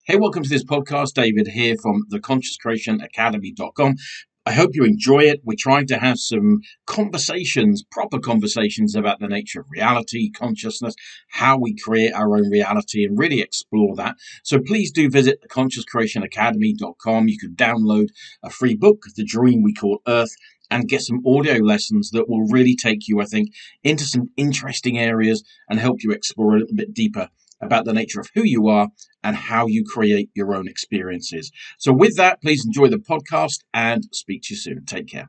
Hey, welcome to this podcast. David here from the consciouscreationacademy.com. I hope you enjoy it. We're trying to have some conversations, proper conversations about the nature of reality, consciousness, how we create our own reality and really explore that. So please do visit the consciouscreationacademy.com. You can download a free book, The Dream We Call Earth, and get some audio lessons that will really take you, I think, into some interesting areas and help you explore a little bit deeper about the nature of who you are and how you create your own experiences. So with that, please enjoy the podcast and speak to you soon. Take care.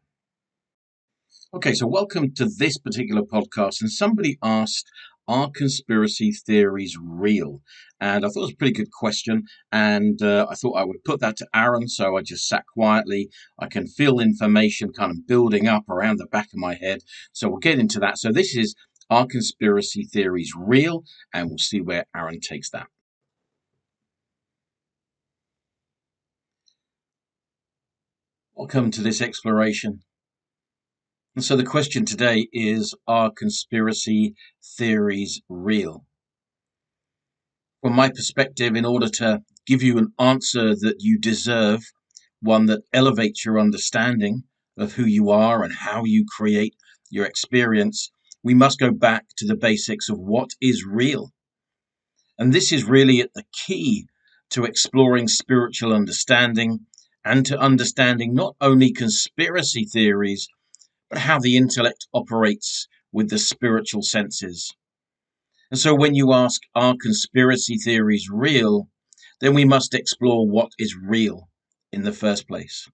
Okay, so welcome to this particular podcast. And somebody asked, are conspiracy theories real? And I thought it was a pretty good question. And I thought I would put that to Arron. So I just sat quietly. I can feel information kind of building up around the back of my head. So we'll get into that. So this is, are conspiracy theories real? And we'll see where Arron takes that. Welcome to this exploration. And so the question today is, are conspiracy theories real? From my perspective, in order to give you an answer that you deserve, one that elevates your understanding of who you are and how you create your experience, we must go back to the basics of what is real. And this is really at the key to exploring spiritual understanding and to understanding not only conspiracy theories, but how the intellect operates with the spiritual senses. And so when you ask, are conspiracy theories real? Then we must explore what is real in the first place.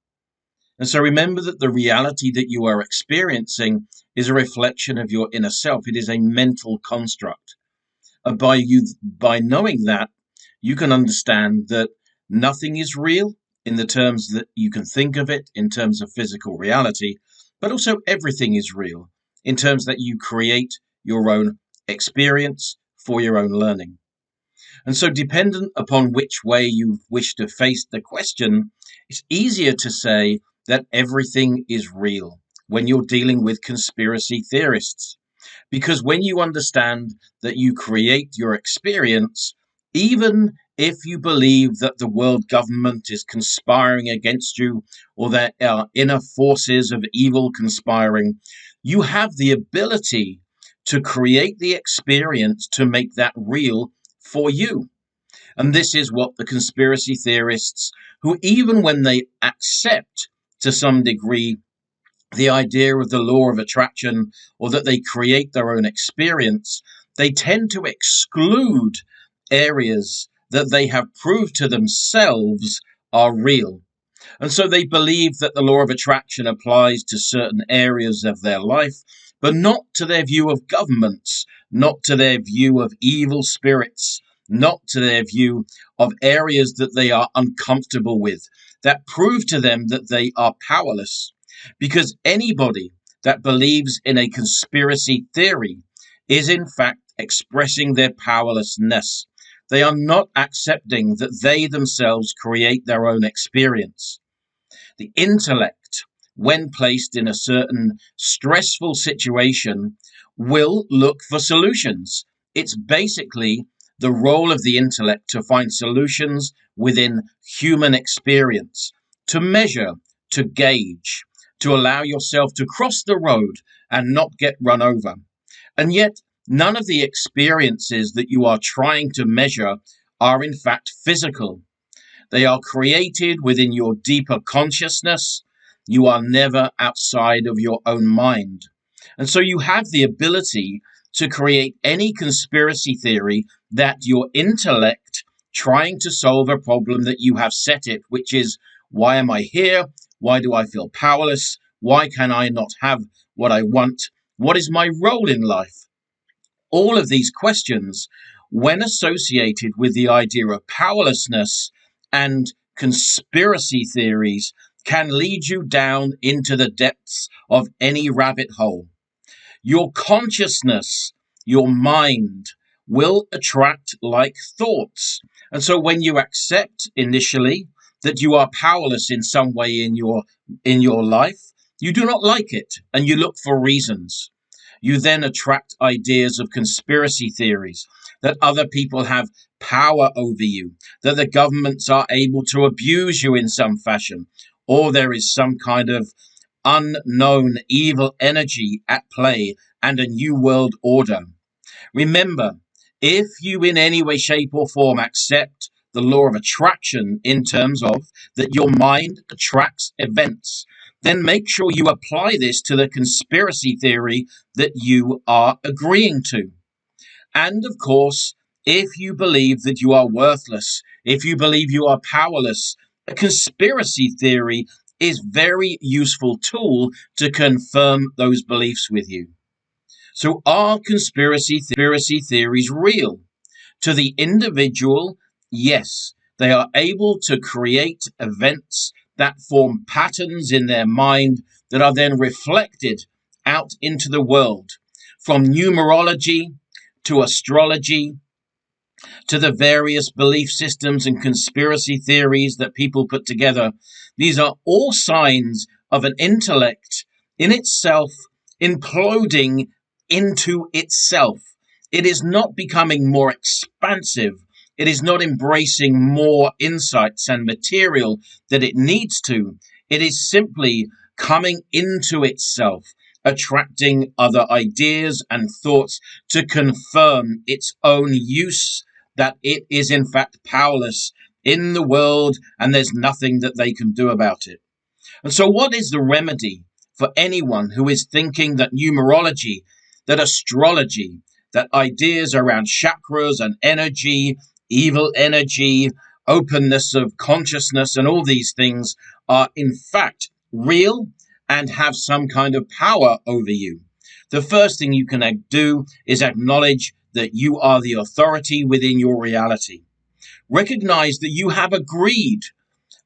And so remember that the reality that you are experiencing is a reflection of your inner self. It is a mental construct. And by knowing that, you can understand that nothing is real in the terms that you can think of it in terms of physical reality, but also everything is real in terms that you create your own experience for your own learning. And so dependent upon which way you wish to face the question, it's easier to say that everything is real when you're dealing with conspiracy theorists. Because when you understand that you create your experience, even if you believe that the world government is conspiring against you or there are inner forces of evil conspiring, you have the ability to create the experience to make that real for you. And this is what the conspiracy theorists, who even when they accept to some degree the idea of the law of attraction or that they create their own experience, they tend to exclude areas that they have proved to themselves are real. And so they believe that the law of attraction applies to certain areas of their life, but not to their view of governments, not to their view of evil spirits, not to their view of areas that they are uncomfortable with, that prove to them that they are powerless. Because anybody that believes in a conspiracy theory is in fact expressing their powerlessness. They are not accepting that they themselves create their own experience. The intellect, when placed in a certain stressful situation, will look for solutions. It's basically the role of the intellect to find solutions within human experience, to measure, to gauge, to allow yourself to cross the road and not get run over. And yet, none of the experiences that you are trying to measure are in fact physical. They are created within your deeper consciousness. You are never outside of your own mind. And so you have the ability to create any conspiracy theory that your intellect trying to solve a problem that you have set it, which is, why am I here? Why do I feel powerless? Why can I not have what I want? What is my role in life? All of these questions, when associated with the idea of powerlessness and conspiracy theories, can lead you down into the depths of any rabbit hole. Your consciousness, your mind, will attract like thoughts. And so when you accept initially that you are powerless in some way in your life, you do not like it and you look for reasons. You then attract ideas of conspiracy theories. that other people have power over you, that the governments are able to abuse you in some fashion, or there is some kind of unknown evil energy at play and a new world order. Remember, if you in any way, shape, or form accept the law of attraction in terms of that your mind attracts events, then make sure you apply this to the conspiracy theory that you are agreeing to. And of course, if you believe that you are worthless, if you believe you are powerless, a conspiracy theory is a very useful tool to confirm those beliefs with you. So are conspiracy theories real? To the individual, yes, they are able to create events that form patterns in their mind that are then reflected out into the world, from numerology to astrology to the various belief systems and conspiracy theories that people put together. These are all signs of an intellect in itself imploding into itself. It is not becoming more expansive. It is not embracing more insights and material that it needs to. It is simply coming into itself, attracting other ideas and thoughts to confirm its own use, that it is in fact powerless in the world and there's nothing that they can do about it. And so, what is the remedy for anyone who is thinking that numerology, that astrology, that ideas around chakras and energy, evil energy, openness of consciousness, and all these things are in fact real and have some kind of power over you? The first thing you can do is acknowledge that you are the authority within your reality. Recognize that you have agreed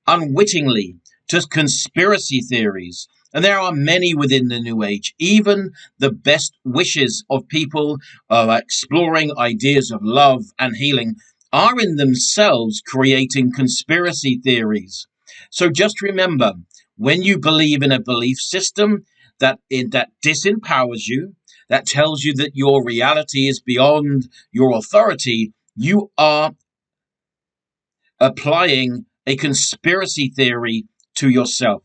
unwittingly to conspiracy theories, and there are many within the New Age. Even the best wishes of people exploring ideas of love and healing are in themselves creating conspiracy theories. So just remember, when you believe in a belief system that disempowers you, that tells you that your reality is beyond your authority, you are applying a conspiracy theory to yourself.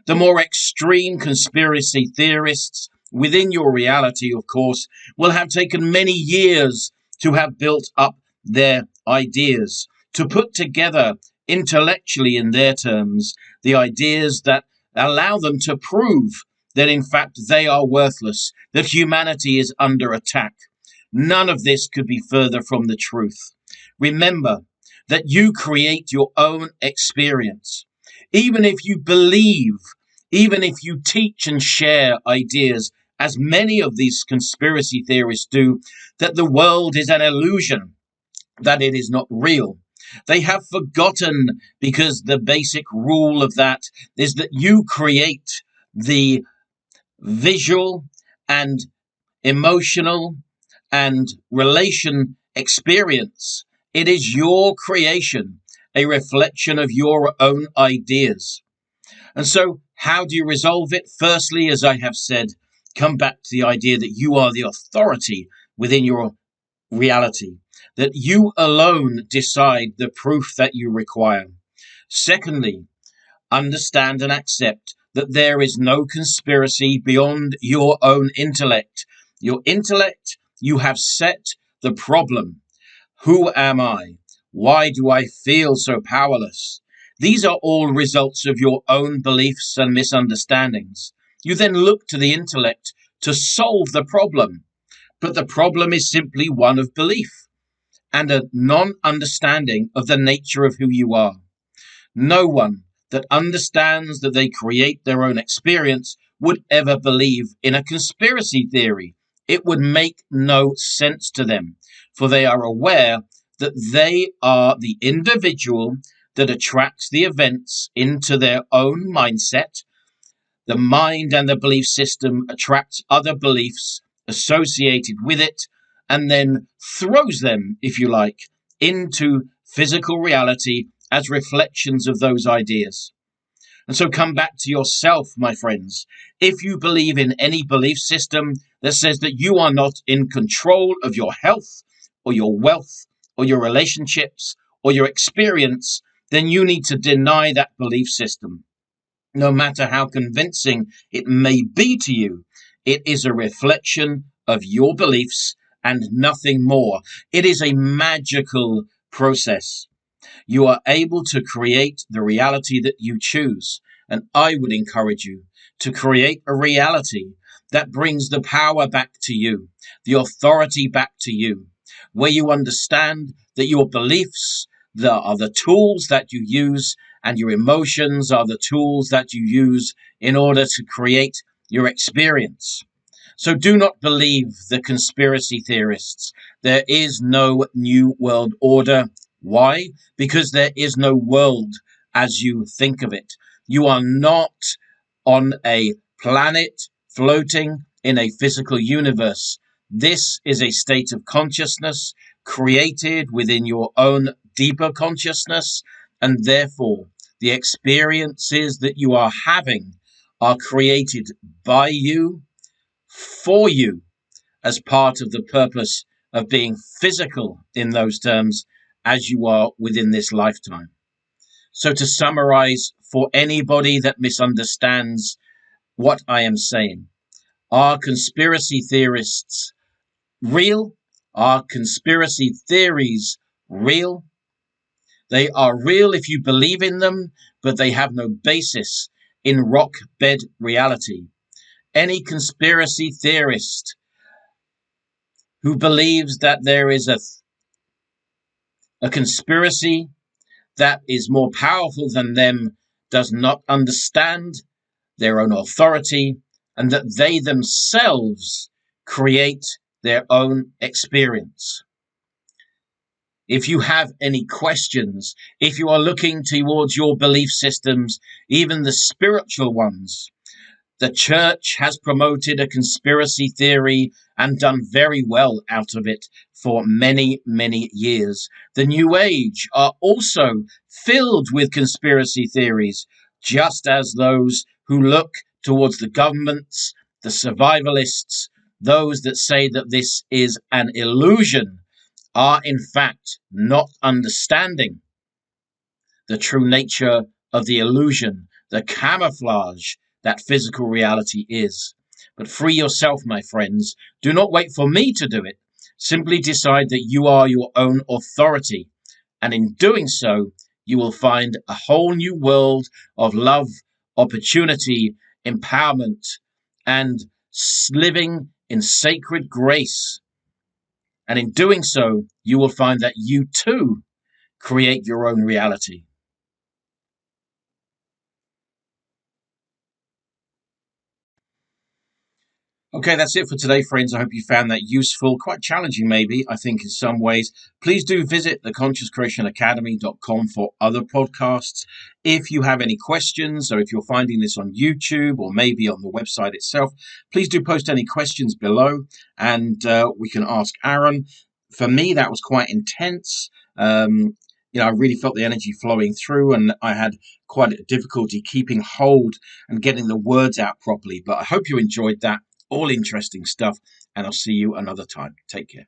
The more extreme conspiracy theorists within your reality, of course, will have taken many years to have built up their ideas, to put together intellectually in their terms the ideas that allow them to prove that in fact they are worthless, that humanity is under attack. None of this could be further from the truth. Remember that you create your own experience. Even if you believe, even if you teach and share ideas, as many of these conspiracy theorists do, that the world is an illusion, that it is not real. They have forgotten, because the basic rule of that is that you create the visual and emotional and relation experience. It is your creation, a reflection of your own ideas. And so, how do you resolve it? Firstly, as I have said, come back to the idea that you are the authority within your reality, that you alone decide the proof that you require. Secondly, understand and accept that there is no conspiracy beyond your own intellect. Your intellect, you have set the problem. Who am I? Why do I feel so powerless? These are all results of your own beliefs and misunderstandings. You then look to the intellect to solve the problem, but the problem is simply one of belief and a non-understanding of the nature of who you are. No one that understands that they create their own experience would ever believe in a conspiracy theory. It would make no sense to them, for they are aware that they are the individual that attracts the events into their own mindset. The mind and the belief system attracts other beliefs associated with it and then throws them, if you like, into physical reality as reflections of those ideas. And so come back to yourself, my friends. If you believe in any belief system that says that you are not in control of your health or your wealth or your relationships or your experience, then you need to deny that belief system. No matter how convincing it may be to you, it is a reflection of your beliefs and nothing more. It is a magical process. You are able to create the reality that you choose. And I would encourage you to create a reality that brings the power back to you, the authority back to you, where you understand that your beliefs are the tools that you use, and your emotions are the tools that you use in order to create your experience. So do not believe the conspiracy theorists. There is no new world order. Why? Because there is no world as you think of it. You are not on a planet floating in a physical universe. This is a state of consciousness created within your own deeper consciousness, and therefore the experiences that you are having are created by you, for you, as part of the purpose of being physical in those terms as you are within this lifetime. So to summarize, for anybody that misunderstands what I am saying, are conspiracy theorists real? Are conspiracy theories real? They are real if you believe in them, but they have no basis in rock bed reality. Any conspiracy theorist who believes that there is a conspiracy that is more powerful than them does not understand their own authority, and that they themselves create their own experience. If you have any questions, if you are looking towards your belief systems, even the spiritual ones, the church has promoted a conspiracy theory and done very well out of it for many, many years. The New Age are also filled with conspiracy theories, just as those who look towards the governments, the survivalists, those that say that this is an illusion, are in fact not understanding the true nature of the illusion, the camouflage that physical reality is. But free yourself, my friends. Do not wait for me to do it. Simply decide that you are your own authority. And in doing so, you will find a whole new world of love, opportunity, empowerment, and living in sacred grace. And in doing so, you will find that you too create your own reality. Okay, that's it for today, friends. I hope you found that useful, quite challenging, maybe, I think, in some ways. Please do visit theconsciouscreationacademy.com for other podcasts. If you have any questions, or if you're finding this on YouTube or maybe on the website itself, please do post any questions below, and we can ask Arron. For me, that was quite intense. I really felt the energy flowing through, and I had quite a difficulty keeping hold and getting the words out properly. But I hope you enjoyed that. All interesting stuff, and I'll see you another time. Take care.